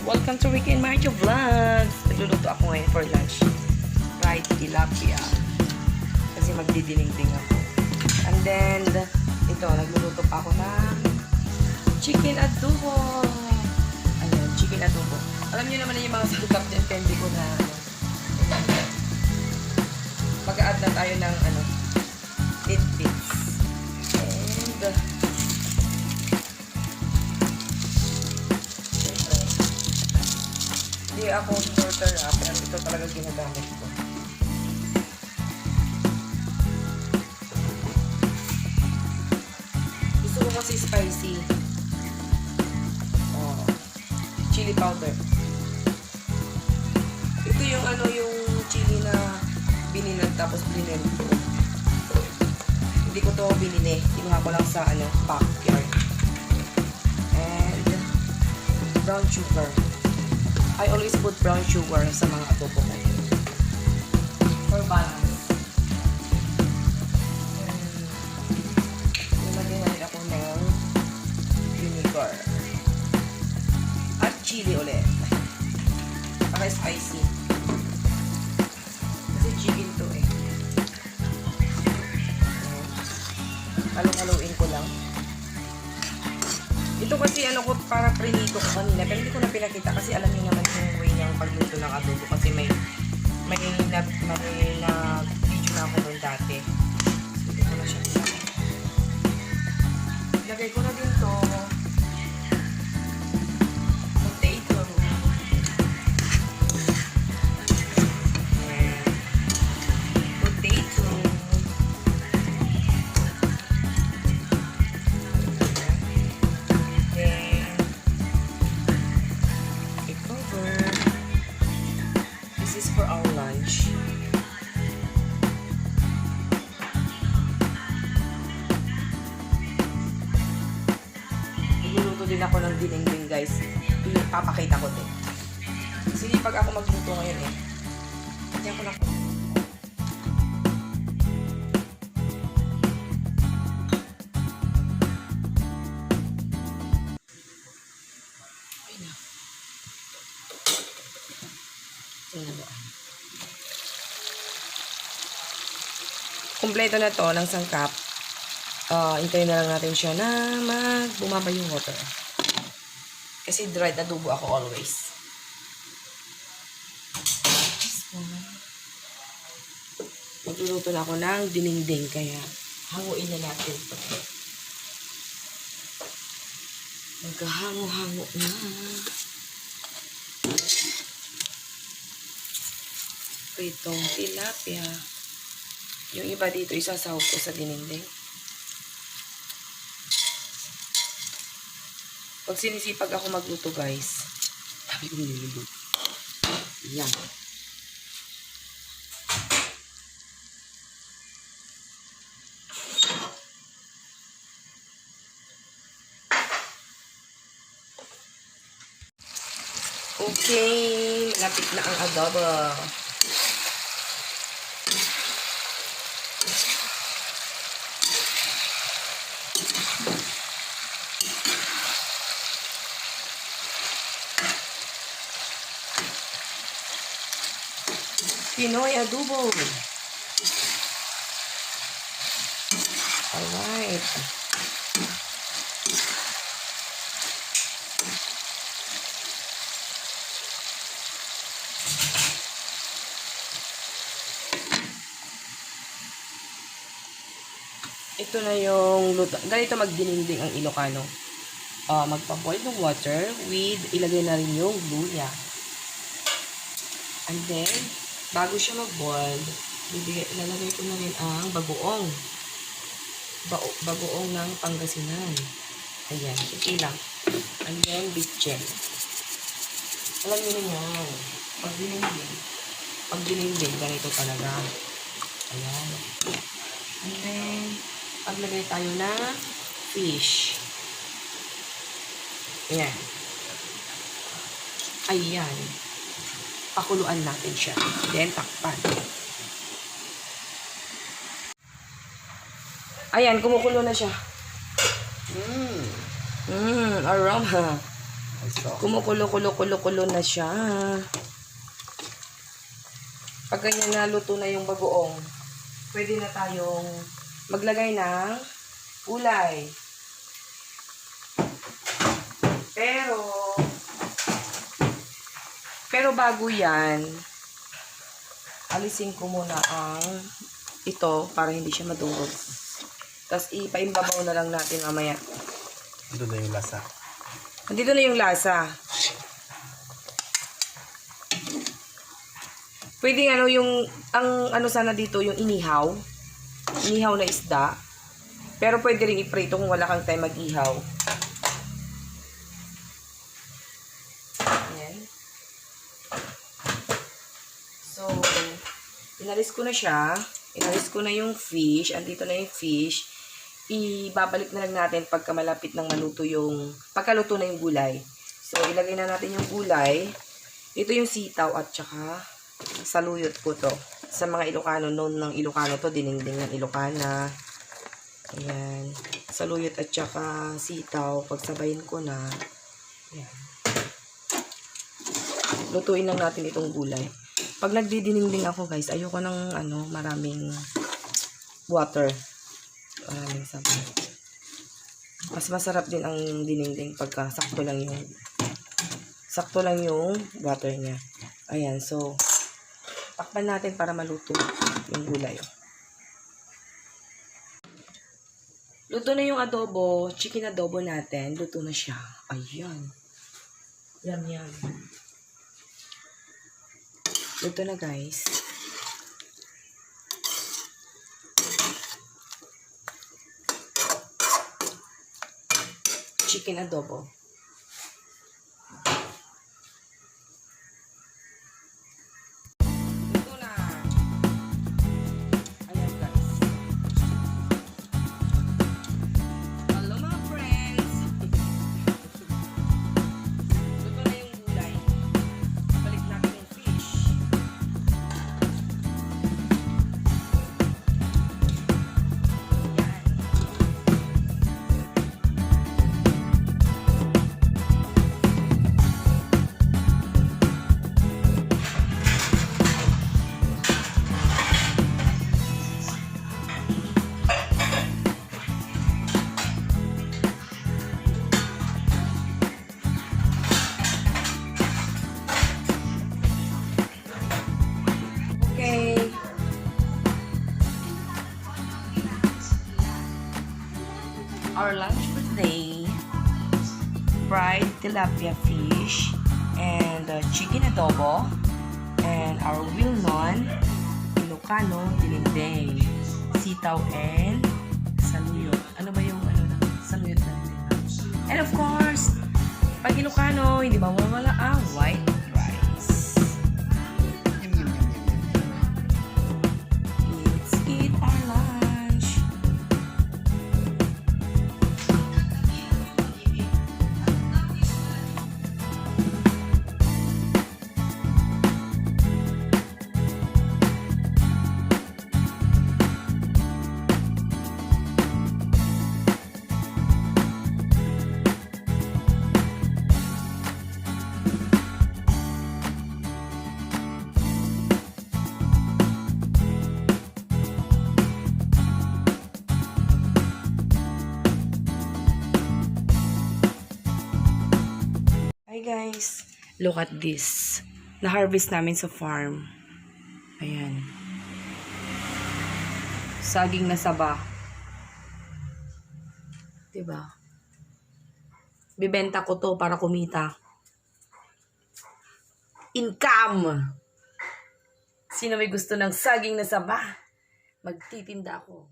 Welcome to Ricky&Marichu vlogs. Nagluluto ako ngayon for lunch. Fried tilapia. Kasi magdidinengdeng ako. And then, ito, nagluluto pa ako ng chicken adobo. Ayan, chicken adobo. Alam niyo naman yung mga sangkap na intindi ko na mag-a-add na tayo ng tidbits. And hindi ako sorter pero ito talaga ginagamit ko. Gusto ko kasi spicy. Chili powder. Ito yung yung chili na bininag tapos blend ko. Hindi ko to binili. Kinuha ko lang sa backyard. And brown sugar. I always put brown sugar sa mga adobo ko. For balance. Nilagyan na rin ako ng vinegar. At chili ulit. Para spicy. Kasi chicken to eh. Halong-haluin ko lang. Ito kasi ko para prinito ko kanina pero hindi ko na pinakita kasi alam niyo naman yung way ng pagluto ng adobo kasi may video na ako noon dati. So, hindi ko na siya pinakita. Lagay ko na din to potato. Potato. This is for our lunch. Niluluto din ako ng denengdeng guys. Papakita ko din. Kasi pag ako magluto ngayon hindi ako lang. Kompleto na to ng sangkap. Hintayin na lang natin siya na bumaba yung water. Kasi dried adobo ako always. Magluluto na ako ng denengdeng kaya hanguin na natin. Magkahango-hango na. Pritong tilapia. Yung iba dito, isasahog ko sa denengdeng. Pag sinisipag ako magluto, guys, sabi ko niluluto. Yan. Okay, malapit na ang adobo. Pinoy adobo. Alright. Ito na yung luto. Ganito magdinengdeng ang Ilocano. magpa-boil ng water with ilagay na rin yung luya. And then, bago siya mag-boil, ilalagay ko na rin ang bagoong. Bagoong ng Pangasinan. Ayan, ito lang. And then, bitchen. Alam niyo na yan. Pag dininding, ganito talaga. Ayan. And then, paglagay tayo na fish. Ayan. Ayan. Pakuluan natin siya. Then, takpan. Ayan, kumukulo na siya. Aroma. Kumukulo na siya. Pag ganyan na luto na yung bagoong, pwede na tayong maglagay ng gulay. Pero bago yan, alisin ko muna ang ito para hindi siya madungog. Tapos ipaimbabaw na lang natin mamaya. Ito na yung lasa. Nandito na yung lasa. Pwede ang sana dito, yung inihaw. Inihaw na isda. Pero pwede rin iprito kung wala kang time mag-ihaw. Ayan. So, inalis ko na siya. Inalis ko na yung fish. Andito na yung fish. Ibabalik na lang natin pagka malapit ng pagkaluto na yung gulay. So, ilagay na natin yung gulay. Ito yung sitaw at saka saluyot po to. Sa mga Ilocano, known ng Ilocano to, dinengdeng ng Ilocana. Ayan. Saluyot at saka sitaw. Pagsabayin ko na. Ayan. Lutuin lang natin itong gulay. Pag nagdidinengdeng ako guys, ayoko ng maraming water. Maraming sabaw. Mas masarap din ang dinengdeng pagka sakto lang yung water niya. Ayan, so takpan natin para maluto yung gulay. Luto na yung adobo, chicken adobo natin. Luto na siya. Ayan. Yum. Luto na guys. Chicken adobo. Luto na. Ayan guys. Hello mga friends. Luto na yung gulay. Balik natin yung fish. Okay. Our lunch for today, fried tilapia fish and chicken adobo, and our wilnon, ilocano, dinengdeng, sitaw and saluyot. Ano ba yung saluyot natin? And of course, pag ilocano, hindi mawawala ang white rice. Let's eat our lunch. Hi guys, look at this. Na-harvest namin sa farm. Ayan. Saging na saba. Diba? Bibenta ko to para kumita. Income! Sino may gusto ng saging na saba? Magtitinda ako.